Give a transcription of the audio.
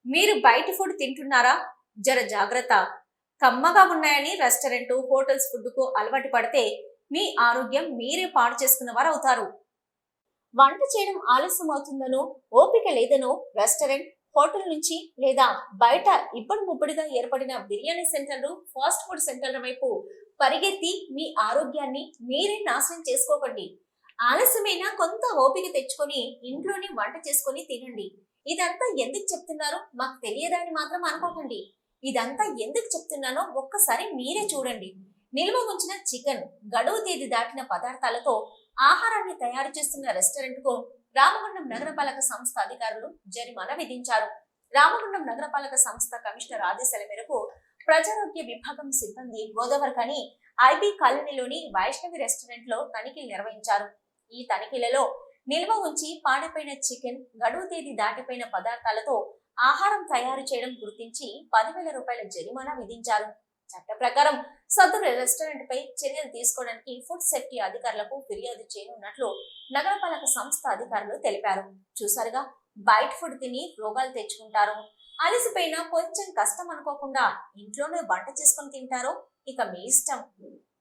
మీరు బయట ఫుడ్ తింటున్నారా? జర జాగ్రత్త. కమ్మగా ఉన్నాయని రెస్టారెంట్, హోటల్స్ ఫుడ్‌కు అలవాటు పడితే మీ ఆరోగ్యం మీరే పాడు చేసుకున్న వారవుతారు. వంట చేయడం ఆలస్యం అవుతుందనో, ఓపిక లేదనో రెస్టారెంట్, హోటల్ నుంచి లేదా బయట ఇబ్బడి ముబ్బడిగా ఏర్పడిన బిర్యానీ సెంటర్లు, ఫాస్ట్ ఫుడ్ సెంటర్ల వైపు పరిగెత్తి మీ ఆరోగ్యాన్ని మీరే నాశనం చేసుకోకండి. ఆలస్యమైనా కొంత ఓపిక తెచ్చుకొని ఇంట్లోనే వంట చేసుకొని తినండి. ఇదంతా ఎందుకు చెప్తున్నారో మాకు తెలియదా అని మాత్రం అనుకోకండి. ఇదంతా ఎందుకు చెప్తున్నానో ఒక్కసారి మీరే చూడండి. నిల్వ ఉంచిన చికెన్, గడువు తేదీ దాటిన పదార్థాలతో ఆహారాన్ని తయారు చేస్తున్న రెస్టారెంట్‌కు రామగుండం నగరపాలక సంస్థ అధికారులు జరిమానా విధించారు. రామగుండం నగరపాలక సంస్థ కమిషనర్ ఆదేశాల మేరకు ప్రజారోగ్య విభాగం సిబ్బంది గోదావరిఖని ఐబీ కాలనీలోని వైష్ణవి రెస్టారెంట్లో తనిఖీలు నిర్వహించారు. ఈ తనిఖీలలో నిల్వ ఉంచి పాడైపోయిన చికెన్, గడువు తేదీ దాటిపోయిన పదార్థాలతో ఆహారం తయారు చేయడం గుర్తించి 10,000 రూపాయల జరిమానా విధించారు. చట్ట ప్రకారం సదరు రెస్టారెంట్ పై చర్యలు తీసుకోవడానికి ఫుడ్ సేఫ్టీ అధికారులకు ఫిర్యాదు చేయనున్నట్లు నగరపాలక సంస్థ అధికారులు తెలిపారు. చూసారుగా, బయట ఫుడ్ తిని రోగాలు తెచ్చుకుంటారు. అలసిపోయినా కొంచెం కష్టం అనుకోకుండా ఇంట్లోనే వంట చేసుకొని తింటారో ఇక మీ ఇష్టం.